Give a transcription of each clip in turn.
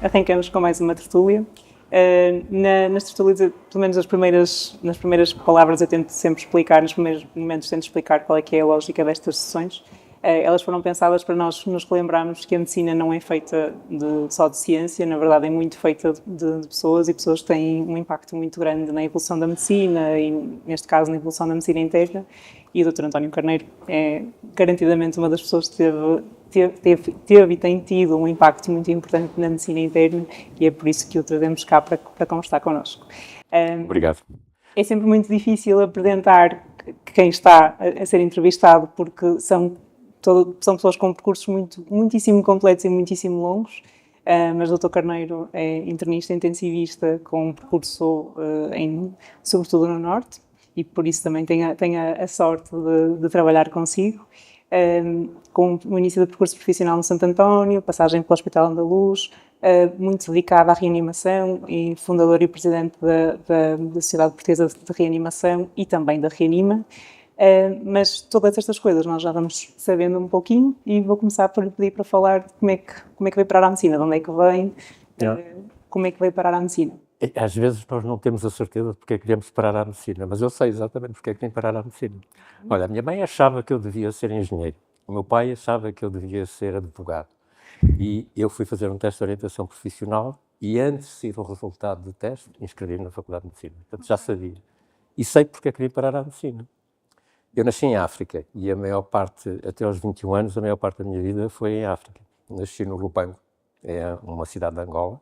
arrancamos com mais uma tertúlia. Nas tertúlias, pelo menos nas primeiras palavras, eu tento sempre explicar, nos primeiros momentos tento explicar qual é que é a lógica destas sessões. Elas foram pensadas para nós nos relembrarmos que a medicina não é feita só de ciência, na verdade é muito feita de pessoas, e pessoas que têm um impacto muito grande na evolução da medicina e, neste caso, na evolução da medicina interna. E o Dr. António Carneiro é garantidamente uma das pessoas que teve e tem tido um impacto muito importante na medicina interna, e é por isso que o trazemos cá para conversar connosco. Obrigado. É sempre muito difícil apresentar quem está a ser entrevistado, porque são pessoas com percursos muitíssimo completos e muitíssimo longos, mas o Dr. Carneiro é internista intensivista com um percurso sobretudo no Norte, e por isso também tenho a sorte de trabalhar consigo, com o início do percurso profissional no Santo António, passagem pelo Hospital Andaluz, muito dedicado à reanimação, e fundador e presidente da Sociedade Portuguesa de Reanimação e também da Reanima. Mas todas estas coisas nós já vamos sabendo um pouquinho, e vou começar por lhe pedir para falar de como é que veio parar à medicina, de onde é que vem, como é que veio parar à medicina. Às vezes nós não temos a certeza de porque é que viemos parar à medicina, mas eu sei exatamente porque é que vim parar à medicina. Olha, a minha mãe achava que eu devia ser engenheiro, o meu pai achava que eu devia ser advogado, e eu fui fazer um teste de orientação profissional, e antes de sair o resultado do teste, inscrevi-me na Faculdade de Medicina. Portanto, já sabia. E sei porque é que vim parar à medicina. Eu nasci em África, e a maior parte, até aos 21 anos, a maior parte da minha vida foi em África. Nasci no Lubango, é uma cidade de Angola,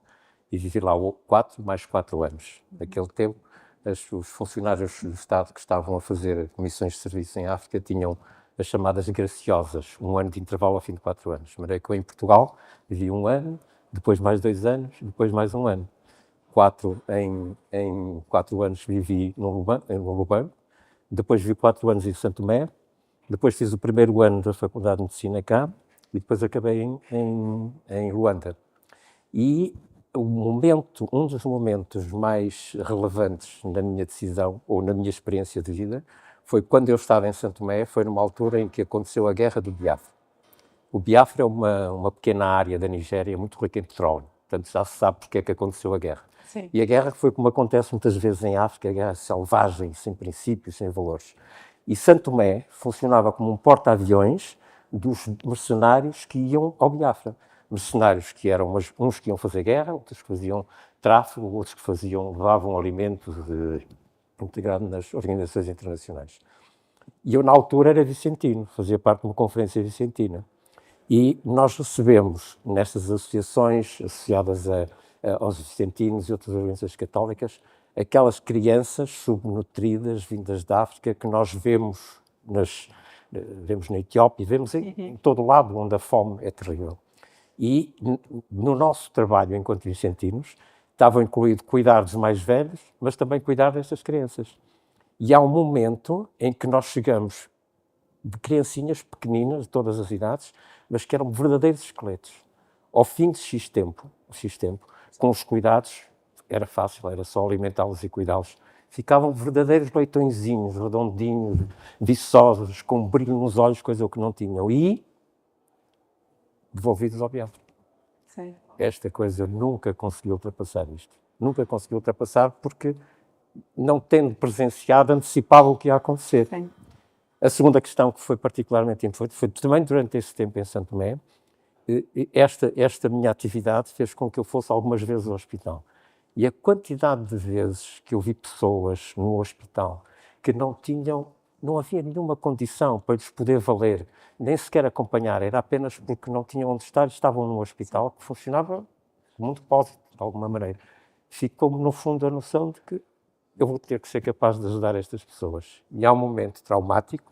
e vivi lá 4 mais 4 anos. Naquele tempo, os funcionários do Estado que estavam a fazer missões de serviço em África tinham as chamadas graciosas, um ano de intervalo ao fim de 4 anos. De maneira que eu, em Portugal, vivi 1 ano, depois mais 2 anos, depois mais 1 ano. Em 4 anos vivi no Lubango, depois vivi 4 anos em Santo Tomé, depois fiz o primeiro ano da Faculdade de Medicina cá, e depois acabei em Luanda. E um dos momentos mais relevantes na minha decisão, ou na minha experiência de vida, foi quando eu estava em Santo Tomé, foi numa altura em que aconteceu a Guerra do Biafra. O Biafra é uma pequena área da Nigéria muito rica em petróleo, portanto já se sabe porque é que aconteceu a guerra. Sim. E a guerra foi como acontece muitas vezes em África, a guerra selvagem, sem princípios, sem valores. E Santo Tomé funcionava como um porta-aviões dos mercenários que iam ao Biafra. Mercenários que eram uns que iam fazer guerra, outros que faziam tráfico, outros que levavam alimentos integrado nas organizações internacionais. E eu, na altura, era vicentino, fazia parte de uma conferência vicentina. E nós recebemos, nestas associações associadas aos vicentinos e outras organizações católicas, aquelas crianças subnutridas, vindas da África, que nós vemos na Etiópia, vemos em todo lado onde a fome é terrível. E no nosso trabalho enquanto vicentinos, estava incluído cuidar dos mais velhos, mas também cuidar destas crianças. E há um momento em que nós chegamos de criancinhas pequeninas, de todas as idades, mas que eram verdadeiros esqueletos. Ao fim de X tempo, com os cuidados, era fácil, era só alimentá-los e cuidá-los. Ficavam verdadeiros leitõezinhos, redondinhos, viçosos, com brilho nos olhos, coisa que não tinham. E devolvidos ao Biafra. Sim. Esta coisa nunca consegui ultrapassar isto. Nunca consegui ultrapassar porque, não tendo presenciado, antecipava o que ia acontecer. Sim. A segunda questão que foi particularmente importante foi também durante esse tempo em Santo Tomé. Esta minha atividade fez com que eu fosse algumas vezes ao hospital. E a quantidade de vezes que eu vi pessoas no hospital que não havia nenhuma condição para lhes poder valer, nem sequer acompanhar, era apenas porque não tinham onde estar e estavam num hospital que funcionava como um depósito, de alguma maneira. Ficou-me, no fundo, a noção de que eu vou ter que ser capaz de ajudar estas pessoas. E há um momento traumático,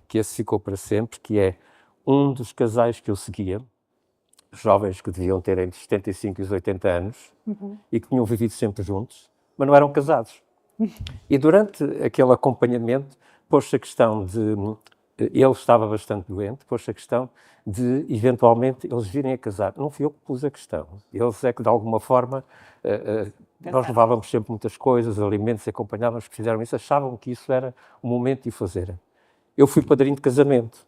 que esse ficou para sempre, que é um dos casais que eu seguia, jovens que deviam ter entre os 75 e os 80 anos, e que tinham vivido sempre juntos, mas não eram casados. E durante aquele acompanhamento, pôs-se a questão de... Ele estava bastante doente, pôs-se a questão de, eventualmente, eles virem a casar. Não fui eu que pus a questão. Eles é que, de alguma forma, nós levávamos sempre muitas coisas, alimentos, acompanhávamos que fizeram isso, achavam que isso era o momento de o fazerem. Eu fui padrinho de casamento.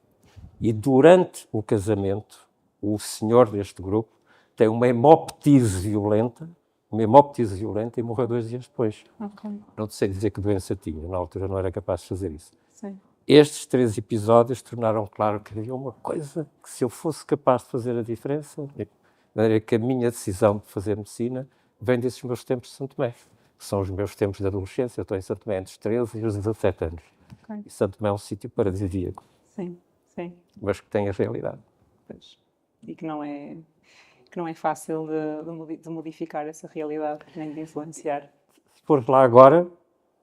E durante o casamento, o senhor deste grupo tem uma hemoptise violenta e morreu 2 dias depois. Ok. Não sei dizer que doença tinha, na altura não era capaz de fazer isso. Sim. Estes 3 episódios tornaram claro que havia uma coisa que, se eu fosse capaz de fazer a diferença, de maneira que a minha decisão de fazer medicina vem desses meus tempos de Santo Tomé, que são os meus tempos de adolescência. Eu estou em Santo Tomé entre os 13 e os 17 anos. Ok. E Santo Tomé é um sítio paradisíaco, Sim, sim. mas que tem a realidade. Pois. E que não é fácil de modificar essa realidade, nem de influenciar. Se fores lá agora,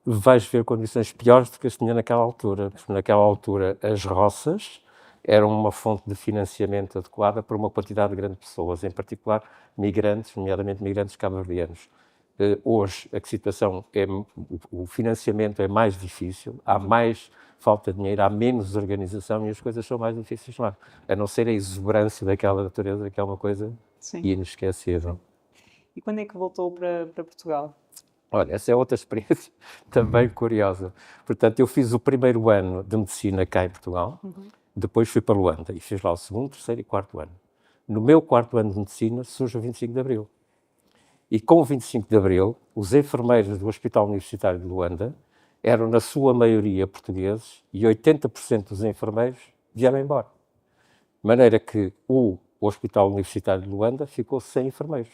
vais ver condições piores do que as tinha naquela altura. Porque naquela altura as roças eram uma fonte de financiamento adequada para uma quantidade grande de pessoas, em particular migrantes, nomeadamente migrantes cabo-verdianos. Hoje a situação o financiamento é mais difícil, há mais falta de dinheiro, há menos organização e as coisas são mais difíceis lá. A não ser a exuberância daquela natureza, que é uma coisa inesquecível. E quando é que voltou para Portugal? Olha, essa é outra experiência também curiosa. Portanto, eu fiz o primeiro ano de medicina cá em Portugal, depois fui para Luanda e fiz lá o segundo, terceiro e quarto ano. No meu quarto ano de medicina surge o 25 de Abril. E com o 25 de Abril, os enfermeiros do Hospital Universitário de Luanda eram, na sua maioria, portugueses e 80% dos enfermeiros vieram embora. De maneira que o Hospital Universitário de Luanda ficou sem enfermeiros.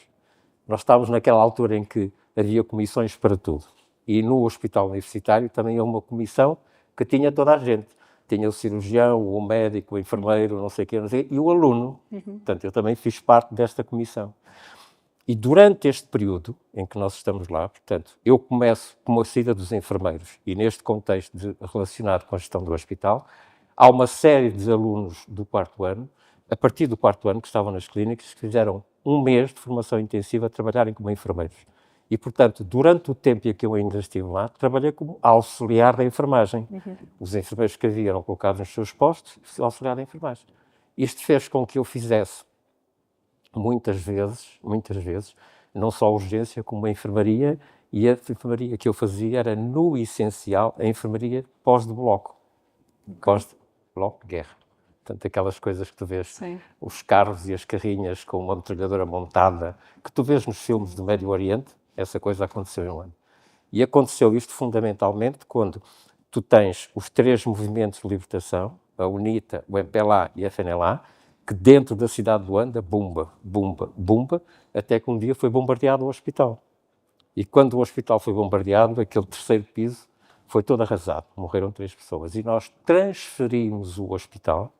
Nós estávamos naquela altura em que havia comissões para tudo. E no Hospital Universitário também houve uma comissão que tinha toda a gente. Tinha o cirurgião, o médico, o enfermeiro, não sei o quê, e o aluno. Portanto, eu também fiz parte desta comissão. E durante este período em que nós estamos lá, portanto, eu começo como a saída dos enfermeiros e neste contexto relacionado com a gestão do hospital, há uma série de alunos do quarto ano, a partir do quarto ano, que estavam nas clínicas, que fizeram 1 mês de formação intensiva a trabalharem como enfermeiros. E, portanto, durante o tempo em que eu ainda estive lá, trabalhei como auxiliar da enfermagem. Os enfermeiros que haviam colocados nos seus postos, auxiliar da enfermagem. Isto fez com que eu fizesse muitas vezes, não só a urgência, como a enfermaria, e a enfermaria que eu fazia era, no essencial, a enfermaria pós-de-bloco. Pós-bloco de guerra. Portanto, aquelas coisas que tu vês, os carros e as carrinhas com uma metralhadora montada, que tu vês nos filmes do Médio Oriente, essa coisa aconteceu em Luanda. E aconteceu isto fundamentalmente quando tu tens os 3 movimentos de libertação, a UNITA, o MPLA e a FNLA, que dentro da cidade de Luanda, bumba, até que um dia foi bombardeado o hospital. E quando o hospital foi bombardeado, aquele 3º piso foi todo arrasado, morreram 3 pessoas. E nós transferimos o hospital,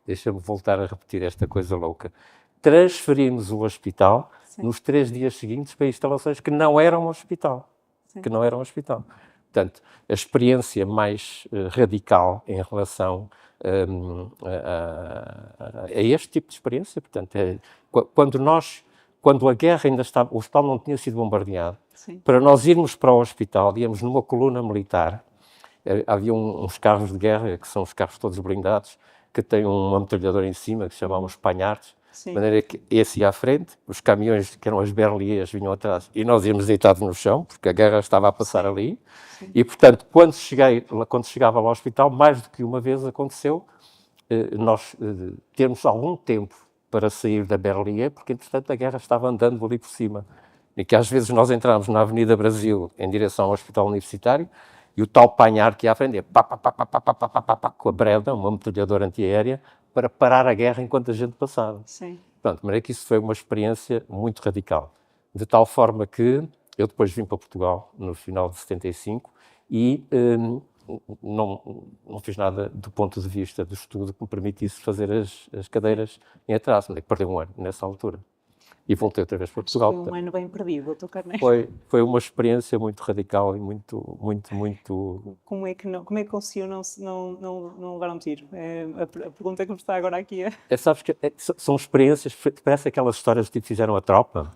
deixa-me voltar a repetir esta coisa louca, transferimos o hospital nos 3 dias seguintes para instalações que não eram um hospital. Portanto, a experiência mais radical em relação a este tipo de experiência, portanto, quando a guerra ainda estava, o hospital não tinha sido bombardeado, para nós irmos para o hospital, íamos numa coluna militar, havia uns carros de guerra, que são os carros todos blindados, que têm uma metralhadora em cima, que se chamavam os panhartes, de maneira que esse ia à frente, os caminhões, que eram as berliers, vinham atrás, e nós íamos deitados no chão, porque a guerra estava a passar ali. E, portanto, quando chegava ao hospital, mais do que uma vez aconteceu, nós termos algum tempo para sair da berlier, porque, entretanto, a guerra estava andando ali por cima. E que, às vezes, nós entrávamos na Avenida Brasil, em direção ao Hospital Universitário, e o tal panhar que ia à frente, com a breda, uma metralhadora antiaérea, para parar a guerra enquanto a gente passava. Pronto, de maneira que isso foi uma experiência muito radical. De tal forma que eu depois vim para Portugal, no final de 75, e não fiz nada do ponto de vista do estudo que me permitisse fazer as cadeiras em atraso. Perdi 1 ano nessa altura. E voltei outra vez para Portugal. Foi um ano bem perdido, Dr. Carneiro. Foi uma experiência muito radical e muito... Como é que conseguiu não levar um tiro? A pergunta que me está agora aqui sabes que são experiências, parece aquelas histórias que fizeram a tropa.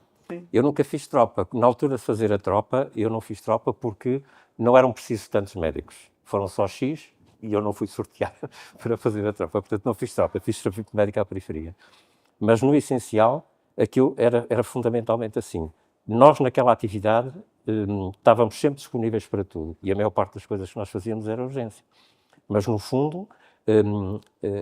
Eu nunca fiz tropa. Na altura de fazer a tropa, eu não fiz tropa porque não eram precisos tantos médicos. Foram só X e eu não fui sorteado para fazer a tropa. Portanto, não fiz tropa, fiz serviço médico à periferia. Mas, no essencial, aquilo era fundamentalmente assim. Nós, naquela atividade, estávamos sempre disponíveis para tudo. E a maior parte das coisas que nós fazíamos era urgência. Mas, no fundo,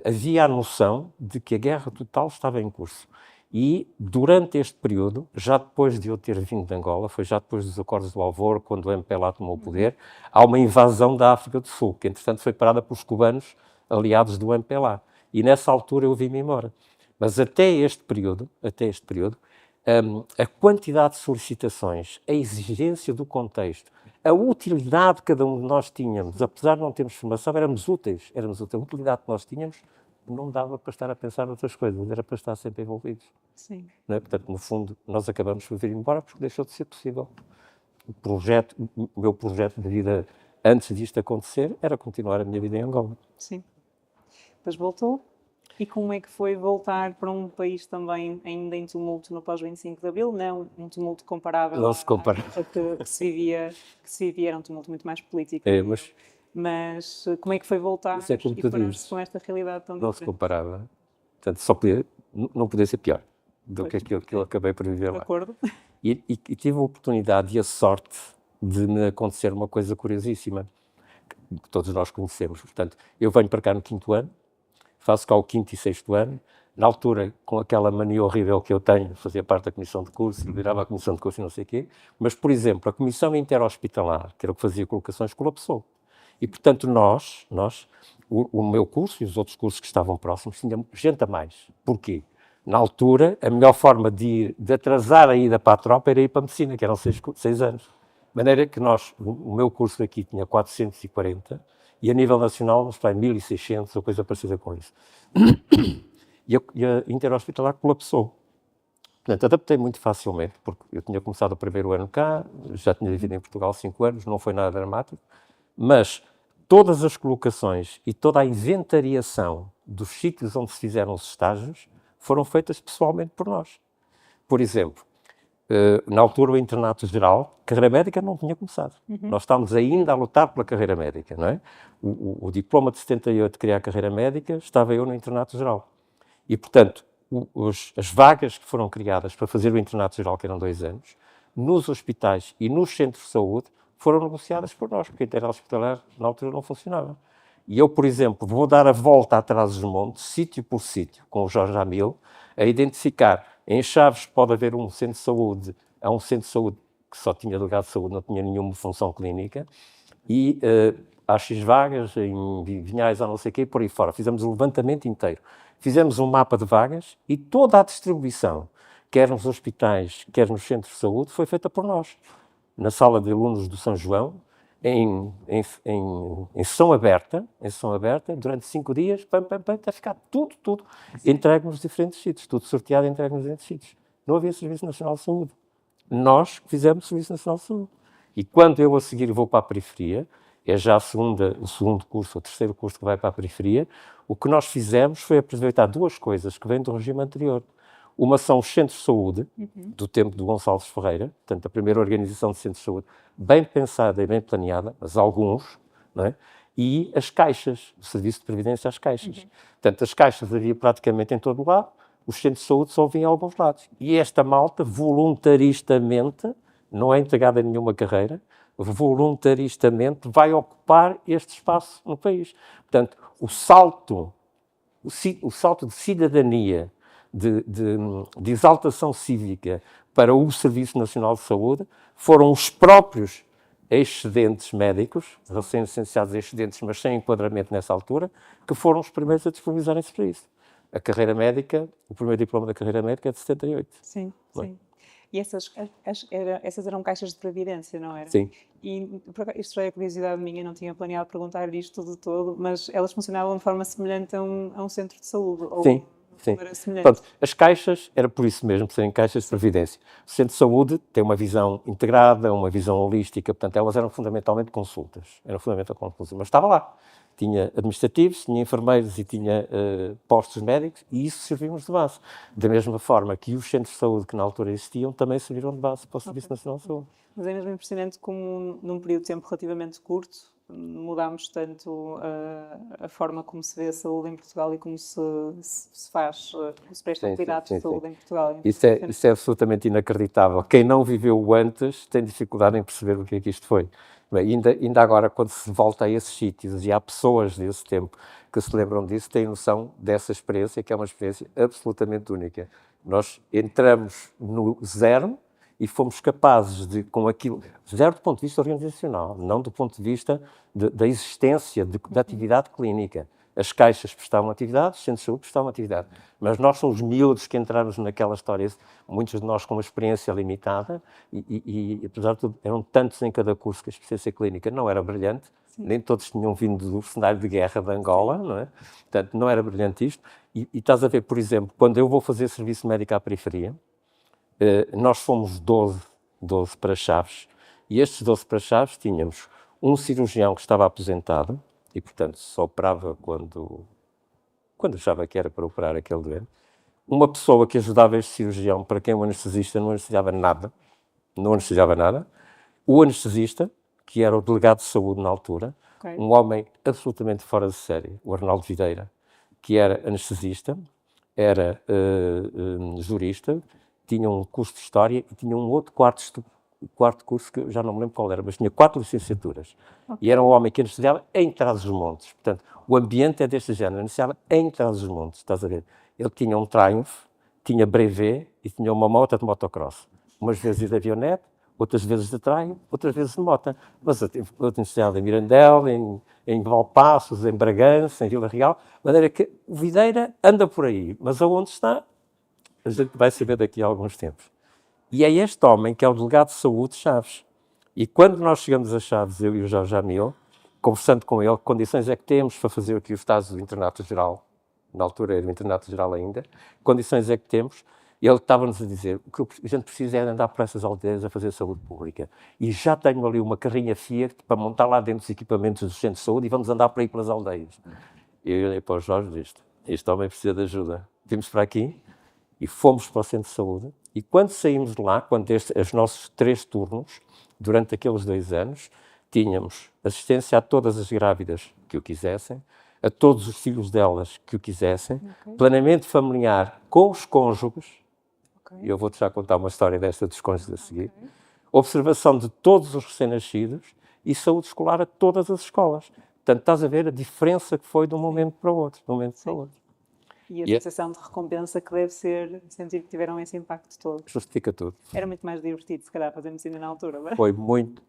havia a noção de que a guerra total estava em curso. E, durante este período, já depois de eu ter vindo de Angola, foi já depois dos acordos do Alvor, quando o MPLA tomou o poder, há uma invasão da África do Sul, que, entretanto, foi parada pelos cubanos aliados do MPLA. E, nessa altura, eu vim-me embora. Mas até este período, a quantidade de solicitações, a exigência do contexto, a utilidade que cada um de nós tínhamos, apesar de não termos formação, éramos úteis. A utilidade que nós tínhamos não dava para estar a pensar noutras coisas, era para estar sempre envolvidos. Sim. Não é? Portanto, no fundo, nós acabamos por vir embora porque deixou de ser possível. O meu projeto de vida antes disto acontecer era continuar a minha vida em Angola. Sim. Depois voltou. E como é que foi voltar para um país também ainda em tumulto no pós-25 de Abril? Não um tumulto comparável Não se compara. que se vivia, era um tumulto muito mais político. Mas como é que foi voltar e parar-se com esta realidade tão diferente? Não se comparava. Portanto, não podia ser pior do que aquilo que eu acabei por viver lá. De acordo. E tive a oportunidade e a sorte de me acontecer uma coisa curiosíssima, que todos nós conhecemos. Portanto, eu venho para cá no 5º ano, faço cá o 5º e 6º ano. Na altura, com aquela mania horrível que eu tenho, fazia parte da comissão de curso, liderava a comissão de curso e não sei o quê, mas, por exemplo, a comissão interhospitalar, que era o que fazia colocações, colapsou. E, portanto, o meu curso e os outros cursos que estavam próximos, tinham gente a mais. Porquê? Na altura, a melhor forma de atrasar a ida para a tropa era ir para a medicina, que eram 6 anos. De maneira que o meu curso aqui tinha 440 e a nível nacional nos traz 1.600 ou coisa parecida com isso. E a interhospitalar colapsou. Portanto, adaptei muito facilmente, porque eu tinha começado o primeiro ano cá, já tinha vivido em Portugal 5 anos, não foi nada dramático, mas todas as colocações e toda a inventariação dos sítios onde se fizeram os estágios foram feitas pessoalmente por nós. Por exemplo, na altura o internato geral, carreira médica não tinha começado. Nós estávamos ainda a lutar pela carreira médica, não é? O diploma de 78 de criar a carreira médica, estava eu no internato geral. E, portanto, as vagas que foram criadas para fazer o internato geral, que eram 2 anos, nos hospitais e nos centros de saúde, foram negociadas por nós, porque a interhospitalar na altura não funcionava. E eu, por exemplo, vou dar a volta atrás dos montes, sítio por sítio, com o Jorge Amil, a identificar. Em Chaves pode haver um centro de saúde, há um centro de saúde que só tinha delegado de saúde, não tinha nenhuma função clínica, e há X vagas, em Vinhais, há não sei o quê, por aí fora. Fizemos o levantamento inteiro. Fizemos um mapa de vagas e toda a distribuição, quer nos hospitais, quer nos centros de saúde, foi feita por nós. Na sala de alunos do São João, em sessão aberta, durante 5 dias, até ficar tudo entregue nos diferentes sítios, tudo sorteado e entregue nos diferentes sítios. Não havia Serviço Nacional de Saúde. Nós fizemos Serviço Nacional de Saúde. E quando eu a seguir vou para a periferia, é já o segundo curso, o terceiro curso que vai para a periferia, o que nós fizemos foi aproveitar 2 coisas que vêm do regime anterior. Uma são os centros de saúde, do tempo do Gonçalves Ferreira, portanto, a primeira organização de centros de saúde, bem pensada e bem planeada, mas alguns, não é? E as caixas, o Serviço de Previdência às caixas. Portanto, as caixas havia praticamente em todo o lado, os centros de saúde só haviam em alguns lados. E esta malta, voluntaristamente, não é entregada a nenhuma carreira, voluntaristamente vai ocupar este espaço no país. Portanto, o salto de cidadania, de exaltação cívica para o Serviço Nacional de Saúde foram os próprios excedentes médicos, recém-licenciados excedentes, mas sem enquadramento nessa altura, que foram os primeiros a disponibilizarem-se para isso. A carreira médica, o primeiro diploma da carreira médica é de 78. Sim. E essas eram caixas de previdência, não era? Sim. E isto já é curiosidade minha, não tinha planeado perguntar isto de todo, mas elas funcionavam de forma semelhante a um centro de saúde? Ou Sim. Portanto, as caixas, era por isso mesmo, por serem caixas de previdência. O centro de saúde tem uma visão integrada, uma visão holística, portanto, elas eram fundamentalmente consultas. Mas estava lá. Tinha administrativos, tinha enfermeiros e tinha postos médicos, e isso serviu-nos de base. Da mesma forma que os centros de saúde que na altura existiam também serviram de base para o Serviço Nacional de Saúde. Mas é mesmo impressionante como, num período de tempo relativamente curto, mudámos tanto a forma como se vê a saúde em Portugal e como se faz, como se presta cuidados de saúde em Portugal. Isso é absolutamente inacreditável. Quem não viveu o antes tem dificuldade em perceber o que é que isto foi. Bem, ainda agora, quando se volta a esses sítios e há pessoas desse tempo que se lembram disso, têm noção dessa experiência, que é uma experiência absolutamente única. Nós entramos no zero e fomos capazes de, com aquilo, zero do ponto de vista organizacional, não do ponto de vista da existência da atividade clínica. As caixas prestavam atividade, os centros de saúde prestavam atividade. Mas nós somos miúdos que entramos naquela história, muitos de nós com uma experiência limitada, e apesar de tudo, eram tantos em cada curso que a experiência clínica não era brilhante, nem todos tinham vindo do cenário de guerra de Angola, não é? Portanto, não era brilhante isto. E estás a ver, por exemplo, quando eu vou fazer serviço médico à periferia, nós fomos 12 para Chaves, e estes 12 para Chaves tínhamos um cirurgião que estava aposentado, e portanto só operava quando achava que era para operar aquele doente, uma pessoa que ajudava este cirurgião, para quem o anestesista não anestesiava nada, o anestesista, que era o delegado de saúde na altura, um homem absolutamente fora de série, o Arnaldo Videira, que era anestesista, era jurista, tinha um curso de História e tinha um outro quarto curso, que eu já não me lembro qual era, mas tinha 4 licenciaturas. E era um homem que anestesiava em Trás-os-Montes. Portanto, o ambiente é deste género, anestesiava em Trás-os-Montes, estás a ver? Ele tinha um Triumph, tinha brevet e tinha uma moto de motocross. Umas vezes de avionete, outras vezes de Triumph, outras vezes de moto. Mas eu anestesiava em Mirandela, em Valpaços, em Bragança, em Vila Real, de maneira que o Videira anda por aí, mas aonde está, a gente vai saber daqui a alguns tempos. E é este homem que é o delegado de saúde de Chaves. E quando nós chegamos a Chaves, eu e o Jorge Jamil, conversando com ele, que condições é que temos para fazer aqui o estágio do internato geral, na altura era o internato geral ainda, condições é que temos, e ele estava-nos a dizer, o que a gente precisa é andar para essas aldeias a fazer saúde pública. E já tenho ali uma carrinha Fiat para montar lá dentro os equipamentos dos centros de saúde e vamos andar para aí pelas aldeias. E eu olhei para o Jorge e disse, este homem precisa de ajuda. Vimos para aqui e fomos para o centro de saúde. E quando saímos de lá, quando os nossos 3 turnos, durante aqueles 2 anos, tínhamos assistência a todas as grávidas que o quisessem, a todos os filhos delas que o quisessem, planeamento familiar com os cônjuges, e eu vou-te já contar uma história desta dos cônjuges a seguir, observação de todos os recém-nascidos e saúde escolar a todas as escolas. Portanto, estás a ver a diferença que foi de um momento para o outro, E a sensação de recompensa que deve ser sentir que tiveram esse impacto todo. Justifica tudo. Era muito mais divertido, se calhar, fazer medicina na altura, não é? Foi muito.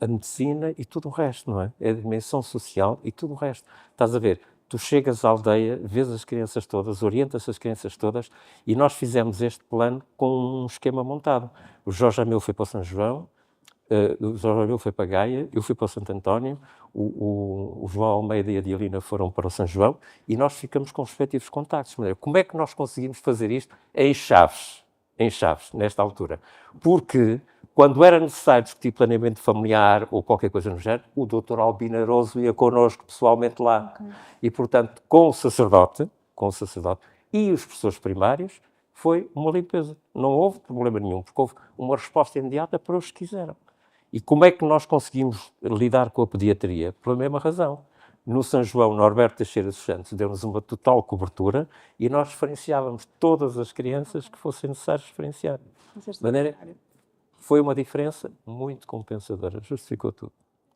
A medicina e tudo o resto, não é? É a dimensão social e tudo o resto. Estás a ver? Tu chegas à aldeia, vês as crianças todas, orientas as crianças todas, e nós fizemos este plano com um esquema montado. O Jorge Amil foi para o São João, o Jorge Amil foi para a Gaia, eu fui para o Santo António, o João Almeida e a Dialina foram para o São João, e nós ficamos com os respectivos contactos. Como é que nós conseguimos fazer isto em Chaves, nesta altura? Porque quando era necessário discutir planeamento familiar ou qualquer coisa no género, o Dr. Albino Aroso ia connosco pessoalmente lá. E, portanto, com o sacerdote e os professores primários, foi uma limpeza. Não houve problema nenhum, porque houve uma resposta imediata para os que quiseram. E como é que nós conseguimos lidar com a pediatria? Pela mesma razão. No São João, Norberto Teixeira dos Santos deu-nos uma total cobertura e nós referenciávamos todas as crianças que fossem necessárias referenciar. De maneira, foi uma diferença muito compensadora, justificou tudo.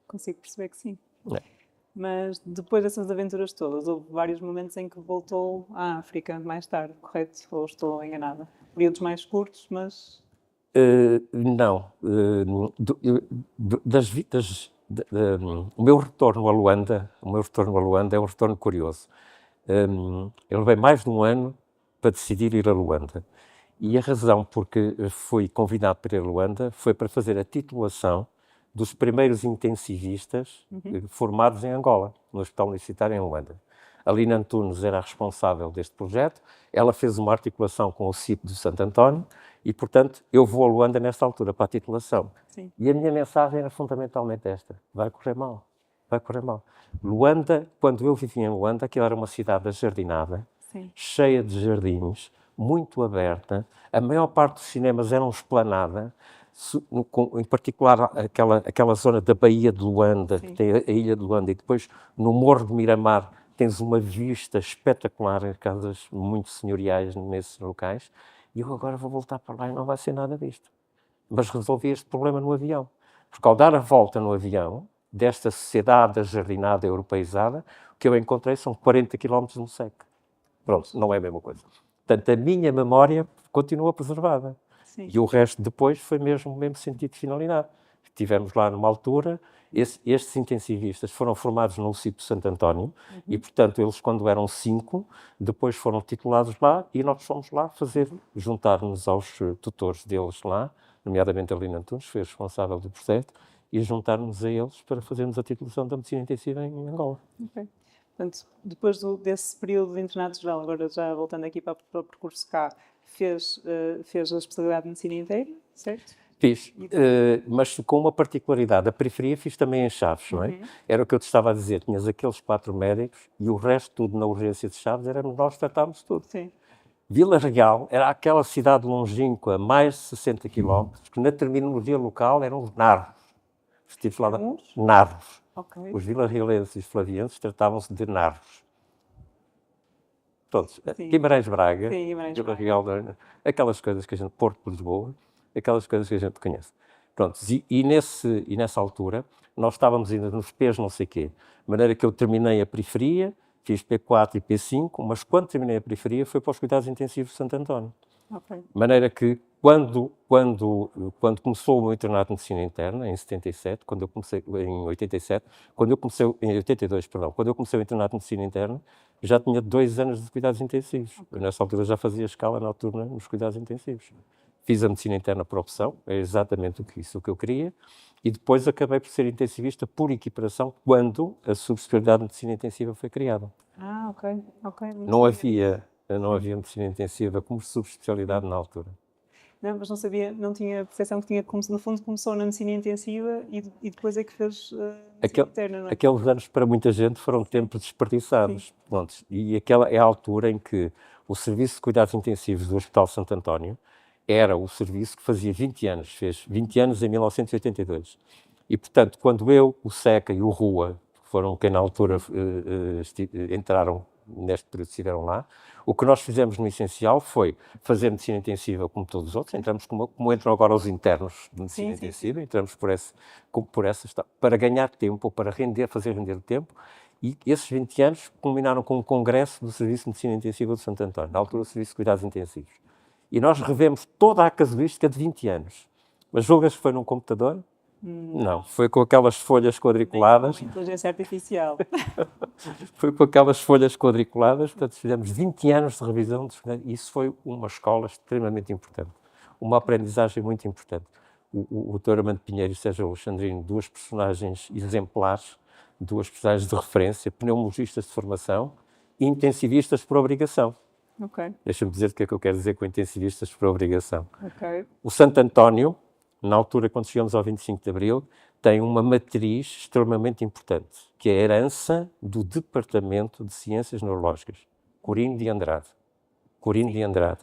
Consigo perceber que sim. Mas depois dessas aventuras todas, houve vários momentos em que voltou à África mais tarde, correto? Ou estou enganada? Períodos mais curtos, mas... Não. O meu retorno a Luanda é um retorno curioso. Eu levei mais de um ano para decidir ir a Luanda. E a razão porque fui convidado para ir a Luanda foi para fazer a titulação dos primeiros intensivistas formados em Angola, no Hospital Universitário em Luanda. A Lina Antunes era a responsável deste projeto, ela fez uma articulação com o CIP de Santo António e, portanto, eu vou a Luanda nesta altura para a titulação. Sim. E a minha mensagem era fundamentalmente esta: vai correr mal. Luanda, quando eu vivia em Luanda, aquilo era uma cidade ajardinada, cheia de jardins, muito aberta, a maior parte dos cinemas eram esplanada, em particular aquela zona da Baía de Luanda, que tem a Ilha de Luanda, e depois no Morro de Miramar tens uma vista espetacular, casas muito senhoriais nesses locais, e eu agora vou voltar para lá e não vai ser nada disto. Mas resolvi este problema no avião, porque ao dar a volta no avião, desta sociedade ajardinada, europeizada, o que eu encontrei são 40 km no seco. Pronto, não é a mesma coisa. Portanto, a minha memória continua preservada. Sim. E o resto depois foi mesmo o mesmo sentido de finalidade. Tivemos lá numa altura, estes intensivistas foram formados no sítio de Santo António e, portanto, eles quando eram 5, depois foram titulados lá e nós fomos lá juntar-nos aos tutores deles lá, nomeadamente a Lina Antunes, foi responsável do projeto, e juntar-nos a eles para fazermos a titulação da medicina intensiva em Angola. Ok. Portanto, depois desse período de internato geral, agora já voltando aqui para o percurso cá, fez a especialidade de medicina inteira, certo? Fiz, mas com uma particularidade. A periferia fiz também em Chaves, não é? Era o que eu te estava a dizer. Tinhas aqueles 4 médicos e o resto tudo na urgência de Chaves, éramos nós que tratávamos tudo. Sim. Vila Real era aquela cidade longínqua, mais de 60 quilómetros, que na terminologia local eram os narros. Estive lá narros. Okay. Os vilarrealenses e flavienses tratavam-se de narros. Todos. Sim. Guimarães Braga, Sim, Guimarães Vila Braga. Real, aquelas coisas que a gente... Porto de Lisboa, aquelas coisas que a gente conhece. Pronto, e nessa altura, nós estávamos ainda nos P's não sei quê. De maneira que eu terminei a periferia, fiz P4 e P5, mas quando terminei a periferia foi para os cuidados intensivos de Santo António. Okay. De maneira que, quando começou o meu internato de medicina interna, em 77, quando eu comecei, em 87, em 82, perdão, quando eu comecei o internato de medicina interna, já tinha 2 anos de cuidados intensivos. Okay. Eu, nessa altura, já fazia escala noturna nos cuidados intensivos. Fiz a medicina interna por opção, é exatamente isso que eu queria, e depois acabei por ser intensivista por equiparação quando a subespecialidade de medicina intensiva foi criada. Ah, ok. Não havia medicina intensiva como subespecialidade na altura. Não, mas não sabia, não tinha a percepção que tinha, no fundo, começou na medicina intensiva e depois é que fez medicina interna, não é? Aqueles anos, para muita gente, foram tempos desperdiçados. E aquela é a altura em que o Serviço de Cuidados Intensivos do Hospital Santo António era o serviço que fazia 20 anos, fez 20 anos em 1982. E, portanto, quando eu, o SECA e o RUA, foram quem na altura entraram neste período, estiveram lá, o que nós fizemos no essencial foi fazer medicina intensiva como todos os outros, entramos como entram agora os internos de medicina intensiva, entramos por essa, para ganhar tempo, ou para fazer render o tempo, e esses 20 anos culminaram com um congresso do Serviço de Medicina Intensiva de Santo António, na altura o Serviço de Cuidados Intensivos. E nós revemos toda a casuística de 20 anos. Mas julgas que foi num computador? Não, foi com aquelas folhas quadriculadas. Inteligência artificial. Foi com aquelas folhas quadriculadas, portanto fizemos 20 anos de revisão, e isso foi uma escola extremamente importante, uma aprendizagem muito importante. O Dr. Armando Pinheiro e o Sérgio Alexandrino, 2 personagens exemplares, 2 personagens de referência, pneumologistas de formação e intensivistas por obrigação. Okay. Deixa-me dizer o que é que eu quero dizer com intensivistas por obrigação. Okay. O Santo António, na altura, quando chegamos ao 25 de Abril, tem uma matriz extremamente importante, que é a herança do Departamento de Ciências Neurológicas, Corino de Andrade. Corino de Andrade.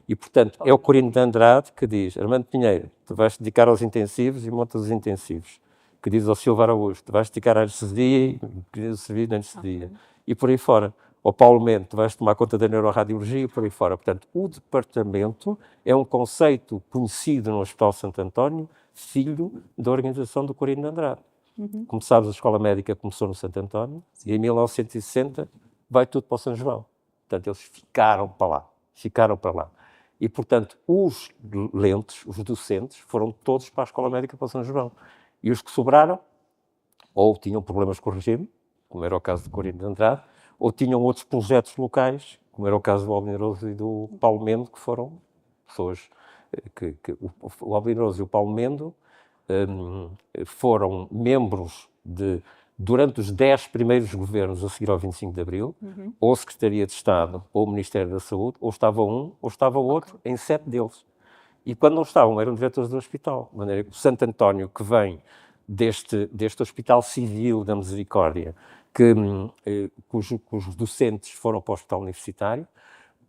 E, portanto, é o Corino de Andrade que diz: Armando Pinheiro, tu vais te dedicar aos intensivos e montas os intensivos. Que diz ao Silva Araújo, tu vais te dedicar à anestesia, que diz o serviço de anestesia. E por aí fora. Ao Paulo Mendes, tu vais tomar conta da neuroradiologia e por aí fora. Portanto, o departamento é um conceito conhecido no Hospital Santo António, filho da organização do Corino de Andrade. Como sabes, a Escola Médica começou no Santo António e em 1960 vai tudo para o São João. Portanto, eles ficaram para lá. E, portanto, os lentes, os docentes, foram todos para a Escola Médica para o São João. E os que sobraram, ou tinham problemas com o regime, como era o caso do Corino de Andrade, ou tinham outros projetos locais, como era o caso do Albineroso e do Paulo Mendo, que foram pessoas o Albineroso e o Paulo Mendo foram membros durante os 10 primeiros governos a seguir ao 25 de Abril, ou Secretaria de Estado, ou Ministério da Saúde, ou estava um, ou estava o outro, em 7 deles. E quando não estavam, eram diretores do hospital. De maneira que o Santo António, que vem deste Hospital Civil da Misericórdia, cujos docentes foram para o Hospital Universitário,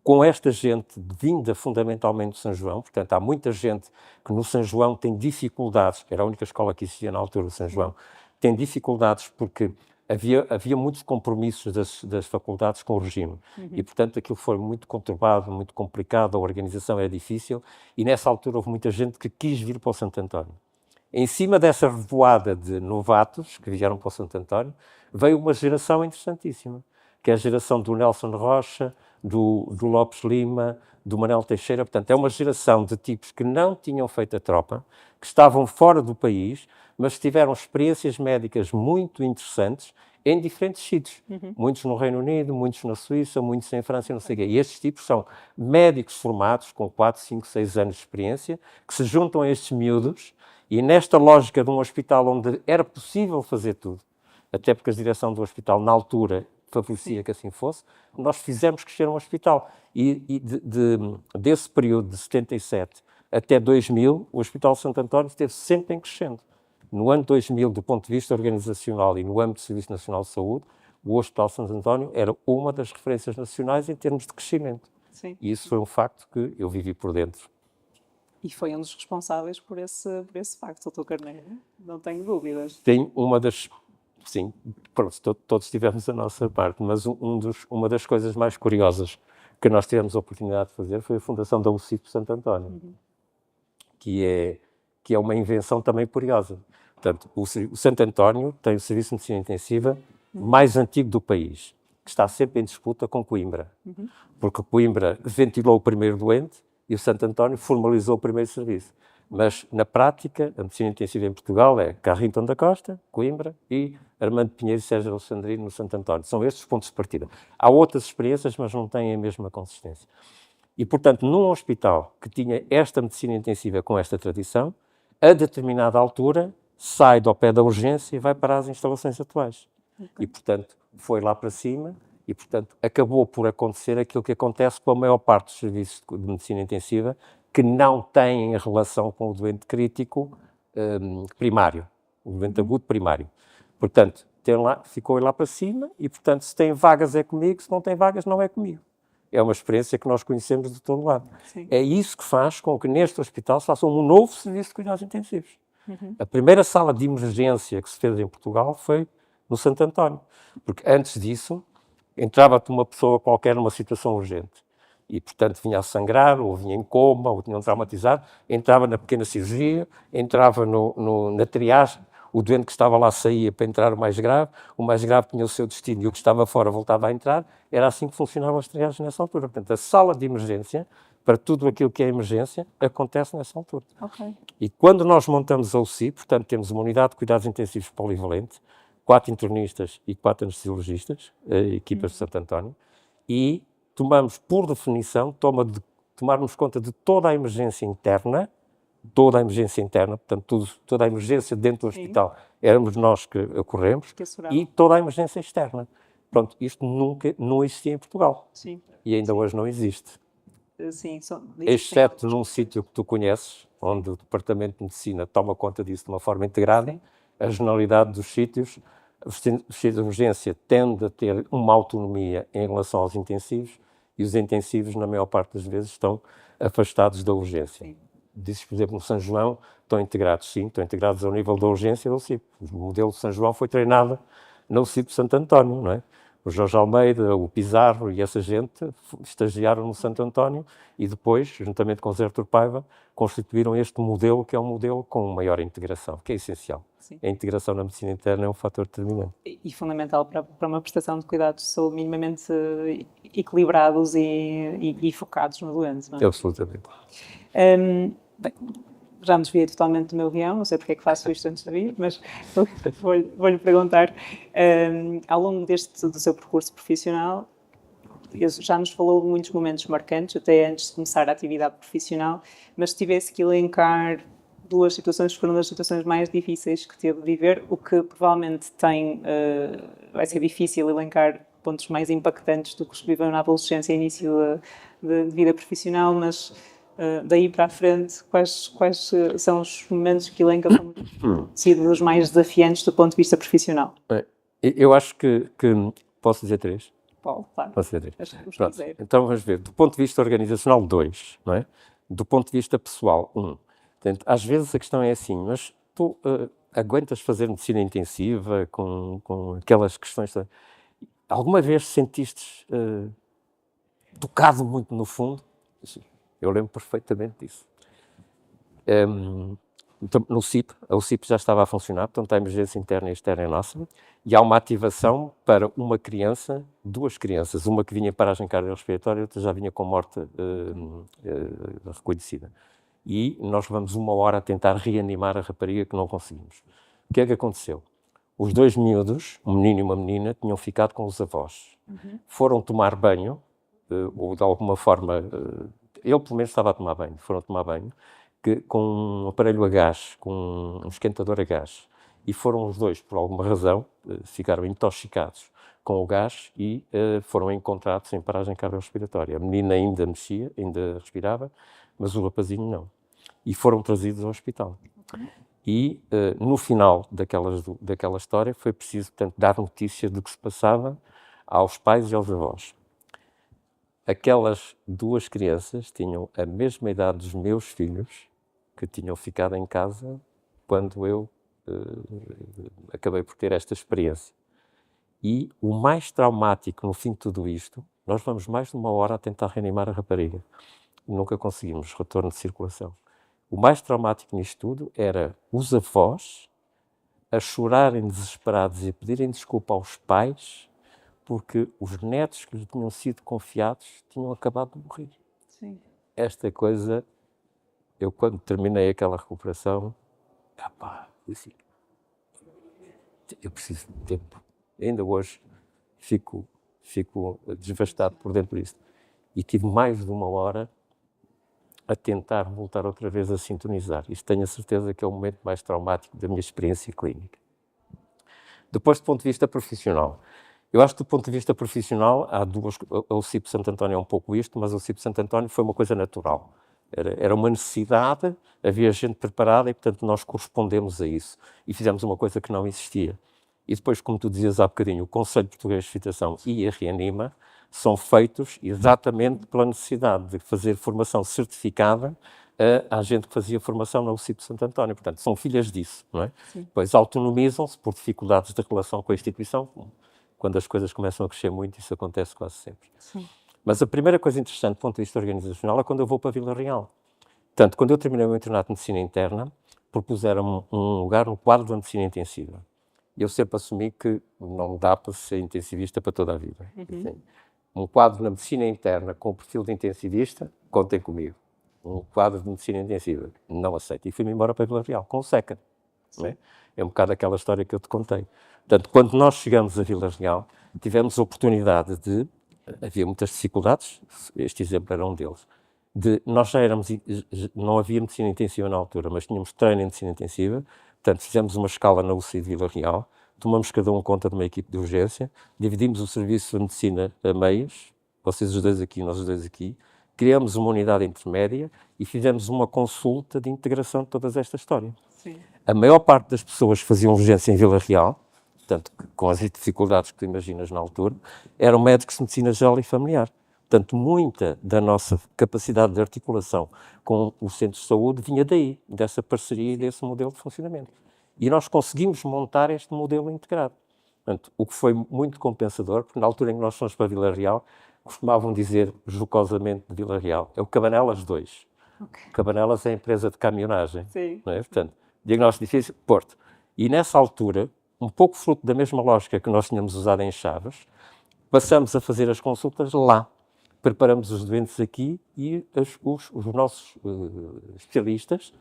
com esta gente vinda fundamentalmente do São João, portanto, há muita gente que no São João tem dificuldades, era a única escola que existia na altura do São João, tem dificuldades porque havia muitos compromissos das faculdades com o regime e, portanto, aquilo foi muito conturbado, muito complicado, a organização era difícil e, nessa altura, houve muita gente que quis vir para o Santo António. Em cima dessa revoada de novatos que vieram para o Santo António, veio uma geração interessantíssima, que é a geração do Nelson Rocha, do Lopes Lima, do Manuel Teixeira. Portanto, é uma geração de tipos que não tinham feito a tropa, que estavam fora do país, mas tiveram experiências médicas muito interessantes em diferentes sítios. Muitos no Reino Unido, muitos na Suíça, muitos em França, não sei o quê. E estes tipos são médicos formados com 4, 5, 6 anos de experiência, que se juntam a estes miúdos e nesta lógica de um hospital onde era possível fazer tudo, até porque a direção do hospital, na altura, favorecia que assim fosse, nós fizemos crescer um hospital. E desse período de 77 até 2000, o Hospital Santo António esteve sempre em crescendo. No ano 2000, do ponto de vista organizacional e no âmbito do Serviço Nacional de Saúde, o Hospital Santo António era uma das referências nacionais em termos de crescimento. Sim. E isso foi um facto que eu vivi por dentro. E foi um dos responsáveis por esse facto, Dr. Carneiro, não tenho dúvidas. Tem uma das... Sim, pronto, todos tivemos a nossa parte, mas uma das coisas mais curiosas que nós tivemos a oportunidade de fazer foi a fundação da UCIP Santo António, que é uma invenção também curiosa. Portanto, o Santo António tem o serviço de medicina intensiva mais antigo do país, que está sempre em disputa com Coimbra, porque Coimbra ventilou o primeiro doente e o Santo António formalizou o primeiro serviço. Mas, na prática, a medicina intensiva em Portugal é Carrington da Costa, Coimbra, e Armando Pinheiro e Sérgio Alexandrino no Santo António. São estes os pontos de partida. Há outras experiências, mas não têm a mesma consistência. E, portanto, num hospital que tinha esta medicina intensiva com esta tradição, a determinada altura sai do pé da urgência e vai para as instalações atuais. E, portanto, foi lá para cima e, portanto, acabou por acontecer aquilo que acontece com a maior parte dos serviços de medicina intensiva, que não têm relação com o doente crítico primário, o doente agudo primário. Portanto, ficou lá para cima e, portanto, se tem vagas é comigo, se não tem vagas não é comigo. É uma experiência que nós conhecemos de todo lado. Sim. É isso que faz com que neste hospital se faça um novo serviço de cuidados intensivos. A primeira sala de emergência que se fez em Portugal foi no Santo António, porque antes disso entrava-te uma pessoa qualquer numa situação urgente e, portanto, vinha a sangrar, ou vinha em coma, ou tinha um traumatizado, entrava na pequena cirurgia, entrava na triagem, o doente que estava lá saía para entrar o mais grave tinha o seu destino e o que estava fora voltava a entrar. Era assim que funcionavam as triagens nessa altura. Portanto, a sala de emergência, para tudo aquilo que é emergência, acontece nessa altura. Okay. E quando nós montamos a UCI, portanto, temos uma unidade de cuidados intensivos polivalente, 4 internistas e 4 anestesiologistas, equipas de Santo António, e tomamos, por definição, tomarmos conta de toda a emergência interna, portanto, toda a emergência dentro do hospital, éramos nós que ocorremos, e toda a emergência externa. Pronto, isto nunca não existia em Portugal. Sim. E ainda hoje não existe. Sim, exceto num sítio que tu conheces, onde o Departamento de Medicina toma conta disso de uma forma integrada. Sim. A generalidade dos sítios, os sítios de emergência tendem a ter uma autonomia em relação aos intensivos e os intensivos, na maior parte das vezes, estão afastados da urgência. Sim. Dizes, por exemplo, no São João, estão integrados, sim, estão integrados ao nível da urgência da UCIP. O modelo de São João foi treinado na UCIP de Santo António, não é? O Jorge Almeida, o Pizarro e essa gente estagiaram no Santo António e depois, juntamente com o Zé Artur Paiva, constituíram este modelo, que é um modelo com maior integração, que é essencial. Sim. A integração na medicina interna é um fator determinante. E fundamental para uma prestação de cuidados de saúde minimamente equilibrados e focados no doente, não é? Absolutamente. Bem, já me desviei totalmente do meu guião, não sei porque é que faço isto antes de vir, mas vou-lhe perguntar, ao longo do seu percurso profissional, já nos falou de muitos momentos marcantes, até antes de começar a atividade profissional, mas se tivesse que elencar 2 situações que foram das situações mais difíceis que teve de viver, o que provavelmente vai ser difícil elencar pontos mais impactantes do que os que viveu na adolescência e início de vida profissional, mas daí para a frente, quais são os momentos que elenca como sido os mais desafiantes do ponto de vista profissional? Eu acho que posso dizer 3? Pode, claro. Posso dizer 3. Pronto. Então vamos ver, do ponto de vista organizacional, 2, não é? Do ponto de vista pessoal, 1. Portanto, às vezes a questão é assim, mas tu aguentas fazer medicina intensiva com aquelas questões? Alguma vez sentiste tocado muito no fundo? Eu lembro perfeitamente disso. Então, no CIP, o CIP já estava a funcionar, portanto, a emergência interna e externa é nossa, e há uma ativação para uma criança, duas crianças, uma que vinha em paragem cardiorrespiratória e outra já vinha com morte reconhecida. E nós vamos 1 hora a tentar reanimar a rapariga que não conseguimos. O que é que aconteceu? Os dois miúdos, um menino e uma menina, tinham ficado com os avós. Foram tomar banho, ou de alguma forma, ele pelo menos estava a tomar banho, foram tomar banho, com um aparelho a gás, com um esquentador a gás. E foram os dois, por alguma razão, ficaram intoxicados com o gás e foram encontrados em paragem cardiorrespiratória. A menina ainda mexia, ainda respirava, mas o rapazinho não. E foram trazidos ao hospital. E no final daquela história foi preciso, portanto, dar notícia do que se passava aos pais e aos avós. Aquelas duas crianças tinham a mesma idade dos meus filhos, que tinham ficado em casa quando eu acabei por ter esta experiência. E o mais traumático no fim de tudo isto, nós vamos mais de 1 hora a tentar reanimar a rapariga. Nunca conseguimos retorno de circulação. O mais traumático nisto tudo era os avós a chorarem desesperados e a pedirem desculpa aos pais porque os netos que lhes tinham sido confiados tinham acabado de morrer. Sim. Esta coisa, eu quando terminei aquela recuperação, disse, eu preciso de tempo. Ainda hoje fico devastado por dentro disto. E tive mais de 1 hora a tentar voltar outra vez a sintonizar. Isto tenho a certeza que é o momento mais traumático da minha experiência clínica. Depois, do ponto de vista profissional, eu acho que do ponto de vista profissional, há duas. O CIP Santo António é um pouco isto, mas o CIP Santo António foi uma coisa natural. Era uma necessidade, havia gente preparada e, portanto, nós correspondemos a isso. E fizemos uma coisa que não existia. E depois, como tu dizias há bocadinho, o Conselho Português de Fitação e a Reanima são feitos exatamente pela necessidade de fazer formação certificada à gente que fazia formação na UCIP Santo António. Portanto, são filhas disso, não é? Sim. Depois autonomizam-se por dificuldades de relação com a instituição. Quando as coisas começam a crescer muito, isso acontece quase sempre. Sim. Mas a primeira coisa interessante do ponto de vista organizacional é quando eu vou para Vila Real. Portanto, quando eu terminei o meu internato de medicina interna, propuseram-me um lugar no quadro da medicina intensiva. E eu sempre assumi que não dá para ser intensivista para toda a vida. Assim, um quadro na medicina interna com o perfil de intensivista, contem comigo. Um quadro de medicina intensiva, não aceito. E fui-me embora para Vila Real, com o SECA. É um bocado aquela história que eu te contei. Portanto, quando nós chegamos a Vila Real, tivemos a oportunidade de... Havia muitas dificuldades, este exemplo era um deles. Nós já éramos... Não havia medicina intensiva na altura, mas tínhamos treino em medicina intensiva. Portanto, fizemos uma escala na UCI de Vila Real, tomamos cada um conta de uma equipe de urgência, dividimos o serviço de medicina a meios, vocês os dois aqui, nós os dois aqui, criamos uma unidade intermédia e fizemos uma consulta de integração de toda esta história. Sim. A maior parte das pessoas que faziam urgência em Vila Real, portanto, com as dificuldades que tu imaginas na altura, eram médicos de medicina geral e familiar. Portanto, muita da nossa capacidade de articulação com os centros de saúde vinha daí, dessa parceria e desse modelo de funcionamento. E nós conseguimos montar este modelo integrado. Portanto, o que foi muito compensador, porque na altura em que nós fomos para Vila Real, costumavam dizer jocosamente de Vila Real, é o Cabanelas 2. Okay. Cabanelas é a empresa de caminhonagem. Sim. Não é? Portanto, diagnóstico difícil, Porto. E nessa altura, um pouco fruto da mesma lógica que nós tínhamos usado em Chaves, passamos a fazer as consultas lá. Preparamos os doentes aqui e os nossos especialistas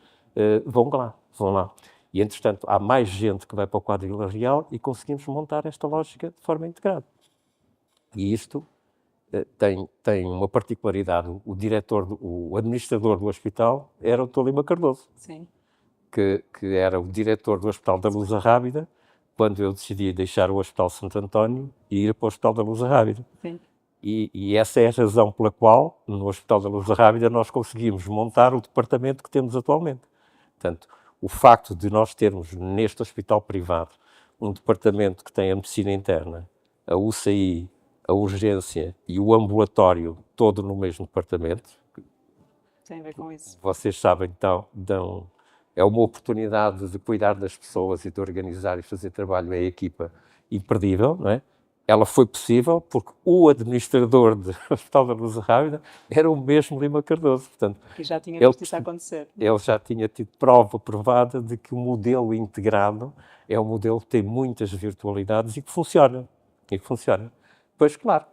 vão lá. E, entretanto, há mais gente que vai para o quadro de Vila Real e conseguimos montar esta lógica de forma integrada. E isto tem uma particularidade. O administrador do hospital era o Dr. Lima Cardoso. Sim. Que era o diretor do Hospital da Luz Rábida, quando eu decidi deixar o Hospital Santo António e ir para o Hospital da Luz Rábida. Sim. E essa é a razão pela qual, no Hospital da Luz Rábida, nós conseguimos montar o departamento que temos atualmente. Portanto, o facto de nós termos neste hospital privado um departamento que tem a medicina interna, a UCI, a urgência e o ambulatório todo no mesmo departamento. Tem a ver com isso. Vocês sabem, então, é uma oportunidade de cuidar das pessoas e de organizar e fazer trabalho em equipa imperdível, não é? ela foi possível porque o administrador do Hospital da Luz Rábida era o mesmo Lima Cardoso. Portanto, E já tinha visto isso acontecer. ele já tinha tido prova provada de que o modelo integrado é um modelo que tem muitas virtualidades e que funciona. Pois, claro,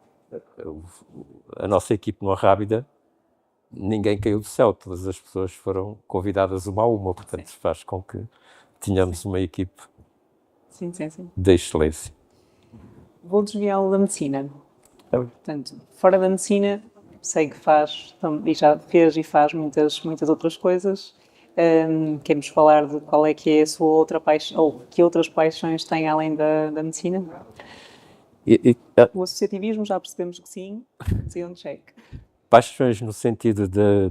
a nossa equipe no Rábida, ninguém caiu do céu, todas as pessoas foram convidadas uma a uma, portanto, faz com que tenhamos uma equipe de excelência. Vou desviá-lo da medicina. Portanto, fora da medicina, sei que faz, e já fez e faz muitas outras coisas. Queremos falar de qual é que é a sua outra paixão, ou que outras paixões tem além da medicina? O associativismo, já percebemos que sim, sim, um check. Paixões no sentido de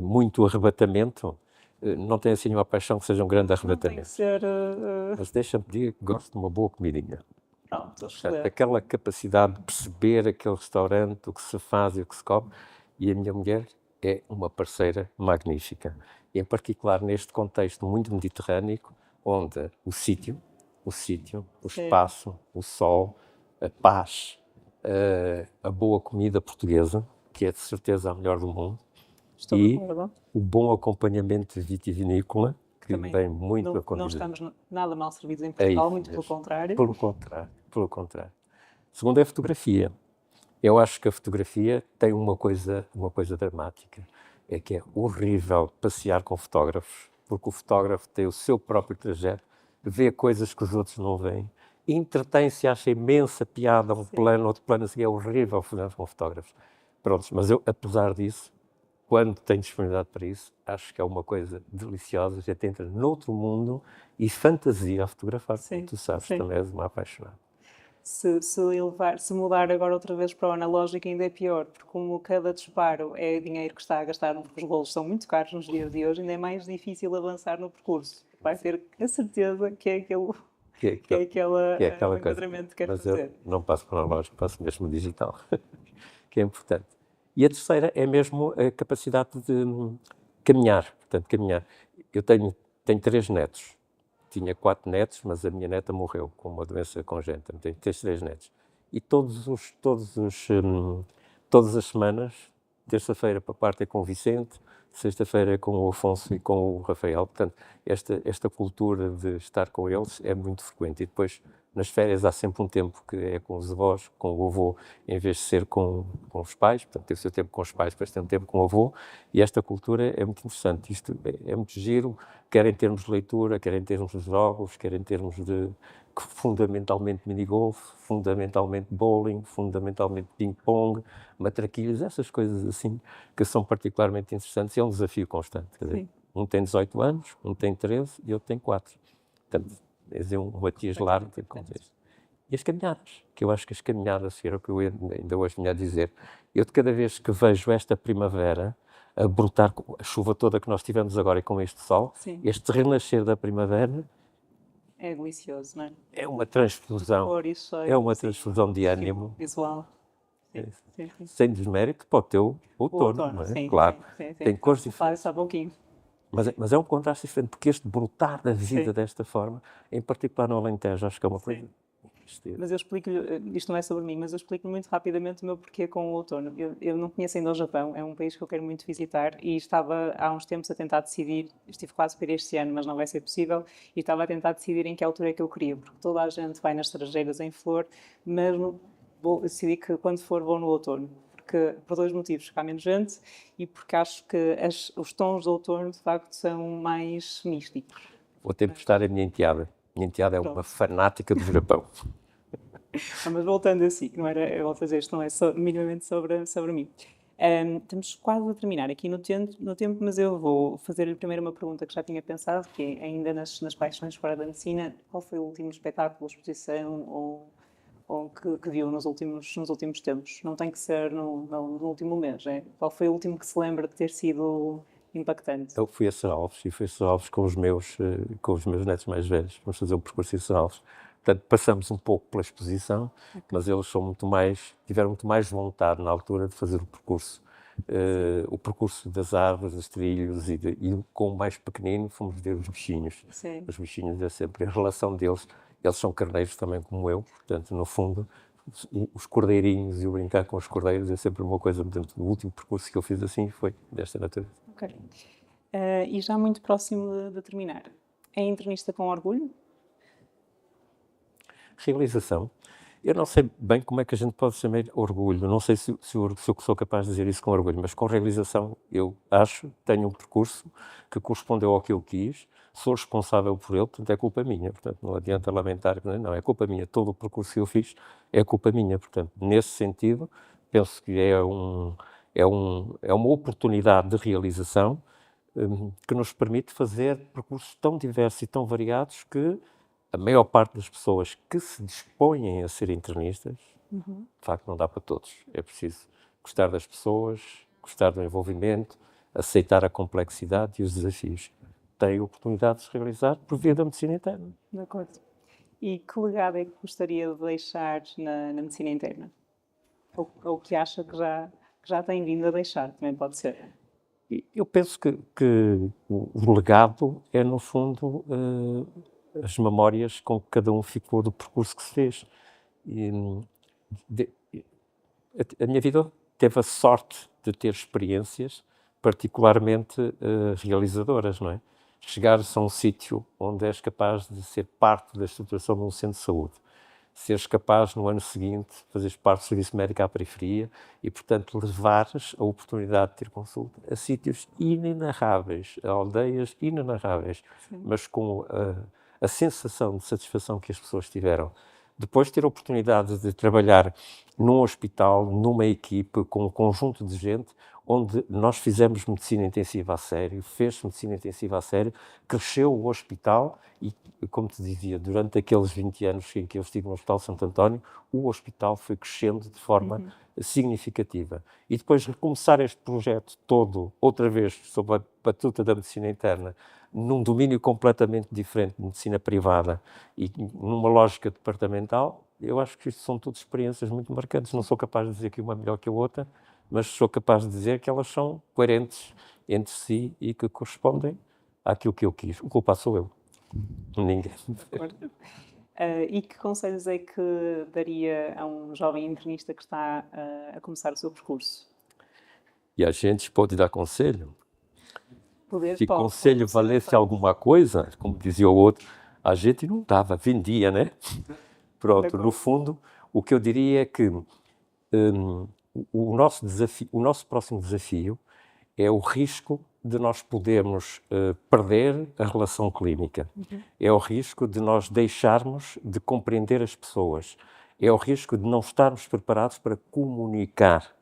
muito arrebatamento, não tenho assim nenhuma paixão que seja um grande arrebatamento. Tem que ser... Mas deixa-me dizer que gosto de uma boa comidinha. Pronto, aquela capacidade de perceber aquele restaurante, o que se faz e o que se come, e a minha mulher é uma parceira magnífica. E em particular neste contexto muito mediterrâneo, onde o sítio, o espaço, o sol, a paz, a boa comida portuguesa, que é de certeza a melhor do mundo, e o bom acompanhamento vitivinícola, que vem muito a contribuir. Não estamos nada mal servidos em Portugal, muito pelo contrário. Pelo contrário. Segundo é a fotografia. Eu acho que a fotografia tem uma coisa dramática, é que é horrível passear com fotógrafos, porque o fotógrafo tem o seu próprio trajeto, vê coisas que os outros não veem, entretém-se, acha imensa piada, um plano, outro plano, assim, é horrível fazer com fotógrafos. Pronto, mas eu, apesar disso, quando tenho disponibilidade para isso, acho que é uma coisa deliciosa, a gente entra noutro mundo e fantasia a fotografar. Tu sabes, também és uma apaixonada. Se mudar agora outra vez para o analógico ainda é pior, porque como cada disparo é dinheiro que está a gastar, porque os rolos são muito caros nos dias de hoje, ainda é mais difícil avançar no percurso. Vai ter a certeza que é aquele enquadramento que quer fazer. Eu não passo para o analógico, passo mesmo digital, que é importante. E a terceira é mesmo a capacidade de caminhar. Portanto, caminhar. Eu tenho 3 netos. Tinha 4 netos, mas a minha neta morreu com uma doença congénita. Tenho 3 netos. E todas as semanas, terça-feira para parte é com o Vicente, sexta-feira é com o Afonso e com o Rafael. Portanto, esta cultura de estar com eles é muito frequente. E depois, nas férias, há sempre um tempo que é com os avós, com o avô, em vez de ser com os pais. Portanto, tem o seu tempo com os pais, depois tem um tempo com o avô. E esta cultura é muito interessante. Isto é muito giro, quer em termos de leitura, quer em termos de jogos, quer em termos de fundamentalmente minigolf, fundamentalmente bowling, fundamentalmente ping-pong, matraquilhos, essas coisas assim que são particularmente interessantes e é um desafio constante. Quer dizer, um tem 18 anos, um tem 13 e outro tem 4. Portanto, é um Matias largo tem contexto. E as caminhadas, que eu acho que as caminhadas, era o que eu ainda hoje vinha a dizer, eu de cada vez que vejo esta primavera a brotar, a chuva toda que nós tivemos agora e com este sol, este renascer da primavera, é delicioso, não é? É uma transfusão, transfusão de ânimo. Visual. Sem desmérito para o teu outono, não é? Claro, tem cores diferentes. Mas é um contraste diferente, porque este brotar da vida desta forma, em particular no Alentejo, acho que é uma coisa... Mas eu explico-lhe, isto não é sobre mim, mas eu explico muito rapidamente o meu porquê com o outono. Eu não conheço ainda o Japão, é um país que eu quero muito visitar e estava há uns tempos a tentar decidir, estive quase para ir este ano, mas não vai ser possível, e estava a tentar decidir em que altura é que eu queria, porque toda a gente vai nas estrangeiras em flor, mas decidi que quando for vou no outono. Por 2 motivos, porque há menos gente e porque acho que os tons do outono de facto são mais místicos. Vou ter que prestar a minha enteada. Minha enteada é uma fanática do Japão. Mas voltando a si, não era, eu vou fazer isto, não é minimamente sobre mim. Estamos quase a terminar aqui no tempo, mas eu vou fazer-lhe primeiro uma pergunta que já tinha pensado, que é, ainda nas paixões fora da medicina, qual foi o último espetáculo, exposição ou que viu nos últimos tempos? Não tem que ser no último mês, é? Qual foi o último que se lembra de ter sido impactante? Eu fui a Serralves, e fui a Serralves com os meus netos mais velhos. Vamos fazer um percurso em Serralves. Portanto, passamos um pouco pela exposição, mas eles tiveram muito mais vontade na altura de fazer o percurso das árvores, dos trilhos, e com o mais pequenino fomos ver os bichinhos. Os bichinhos é sempre a relação deles. Eles são carneiros também como eu, portanto, no fundo, os cordeirinhos e o brincar com os cordeiros é sempre uma coisa, portanto, o último percurso que eu fiz assim foi desta natureza. Ok. E já muito próximo de terminar, é internista com orgulho? Realização. Eu não sei bem como é que a gente pode chamar orgulho, não sei se eu sou capaz de dizer isso com orgulho, mas com realização eu acho, tenho um percurso que correspondeu ao que eu quis, sou responsável por ele, portanto é culpa minha, portanto não adianta lamentar, não, é culpa minha, todo o percurso que eu fiz é culpa minha, portanto nesse sentido penso que é uma oportunidade de realização que nos permite fazer percursos tão diversos e tão variados que a maior parte das pessoas que se dispõem a ser internistas, de facto, não dá para todos. É preciso gostar das pessoas, gostar do envolvimento, aceitar a complexidade e os desafios. Tem a oportunidade de se realizar por via da medicina interna. De acordo. E que legado é que gostaria de deixar na medicina interna? Ou que acha que já tem vindo a deixar, também pode ser. Eu penso que o legado é, no fundo, as memórias com que cada um ficou do percurso que se fez. E, de, a minha vida teve a sorte de ter experiências particularmente realizadoras, não é? Chegares a um sítio onde és capaz de ser parte da estruturação de um centro de saúde, seres capaz no ano seguinte de fazeres parte do serviço médico à periferia e, portanto, levares a oportunidade de ter consulta a sítios inenarráveis, a aldeias inenarráveis, mas com a sensação de satisfação que as pessoas tiveram. Depois ter a oportunidade de trabalhar num hospital, numa equipe, com um conjunto de gente, onde nós fizemos medicina intensiva a sério, fez medicina intensiva a sério, cresceu o hospital e, como te dizia, durante aqueles 20 anos em que eu estive no Hospital Santo António, o hospital foi crescendo de forma significativa. E depois recomeçar este projeto todo, outra vez, sob a batuta da medicina interna, num domínio completamente diferente de medicina privada e numa lógica departamental, eu acho que isto são todas experiências muito marcantes. Não sou capaz de dizer que uma é melhor que a outra, mas sou capaz de dizer que elas são coerentes entre si e que correspondem àquilo que eu quis. O culpado sou eu, ninguém. E que conselhos é que daria a um jovem internista que está a começar o seu percurso? E a gente pode dar conselho? Poder, Se pode, conselho pode, valesse alguma coisa, como dizia o outro, a gente não dava, vendia, né? Pronto, no fundo, o que eu diria é que o nosso desafio, o nosso próximo desafio é o risco de nós podermos perder a relação clínica. É o risco de nós deixarmos de compreender as pessoas. É o risco de não estarmos preparados para comunicar.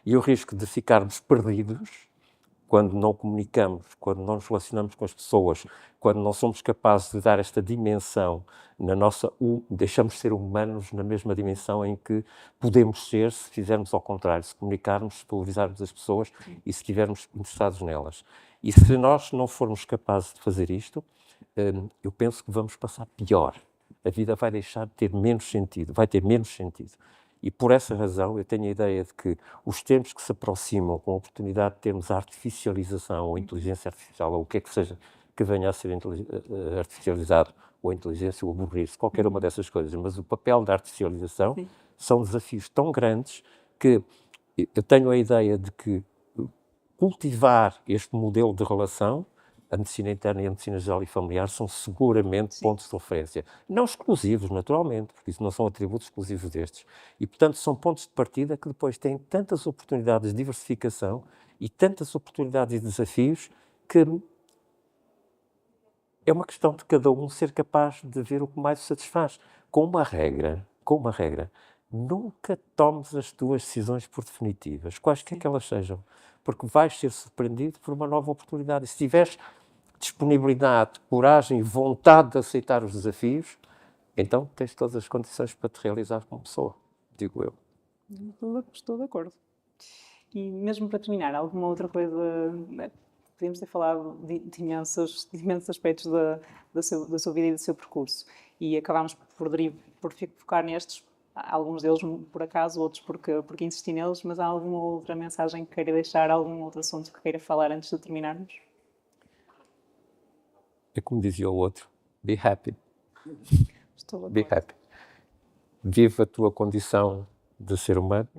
E o risco de ficarmos perdidos quando não comunicamos, quando não nos relacionamos com as pessoas, quando não somos capazes de dar esta dimensão na nossa, deixamos de ser humanos na mesma dimensão em que podemos ser se fizermos ao contrário, se comunicarmos, se valorizarmos as pessoas e se estivermos interessados nelas. E se nós não formos capazes de fazer isto, eu penso que vamos passar pior. A vida vai deixar de ter menos sentido, vai ter menos sentido. E por essa razão eu tenho a ideia de que os tempos que se aproximam com a oportunidade de termos a artificialização ou a inteligência artificial ou o que é que seja que venha a ser artificializado, ou a inteligência ou aborrir-se, qualquer uma dessas coisas, mas o papel da artificialização são desafios tão grandes que eu tenho a ideia de que cultivar este modelo de relação, a medicina interna e a medicina geral e familiar, são seguramente pontos de referência. Não exclusivos, naturalmente, porque isso não são atributos exclusivos destes. E, portanto, são pontos de partida que depois têm tantas oportunidades de diversificação e tantas oportunidades e desafios que é uma questão de cada um ser capaz de ver o que mais o satisfaz. Com uma regra, nunca tomes as tuas decisões por definitivas, quaisquer que elas sejam, porque vais ser surpreendido por uma nova oportunidade. E se tiveres disponibilidade, coragem e vontade de aceitar os desafios, então tens todas as condições para te realizar como pessoa, digo eu. Estou de acordo. E mesmo para terminar, alguma outra coisa? Podemos ter falado de imensos aspectos da sua vida e do seu percurso. E acabámos por focar nestes, alguns deles por acaso, outros porque insisti neles, mas há alguma outra mensagem que queira deixar, algum outro assunto que queira falar antes de terminarmos? É como dizia o outro, be happy. Estou Be happy. Vive a tua condição de ser humano,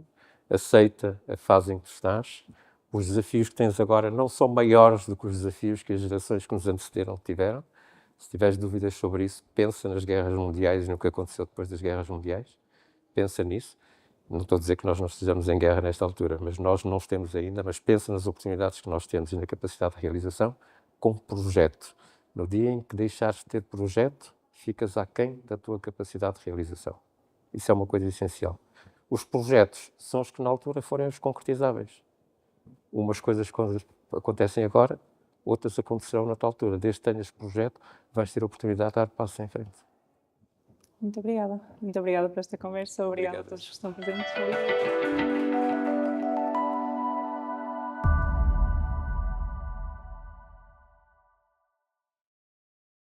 aceita a fase em que estás. Os desafios que tens agora não são maiores do que os desafios que as gerações que nos antecederam tiveram. Se tiveres dúvidas sobre isso, pensa nas guerras mundiais e no que aconteceu depois das guerras mundiais. Pensa nisso. Não estou a dizer que nós não estejamos em guerra nesta altura, mas nós não estamos ainda, mas pensa nas oportunidades que nós temos e na capacidade de realização com projeto. No dia em que deixares de ter projeto, ficas aquém da tua capacidade de realização. Isso é uma coisa essencial. Os projetos são os que na altura forem os concretizáveis. Umas coisas acontecem agora, outras acontecerão na tua altura. Desde que tenhas projeto, vais ter a oportunidade de dar passos em frente. Muito obrigada. Muito obrigada por esta conversa. Obrigada a todos que estão presentes.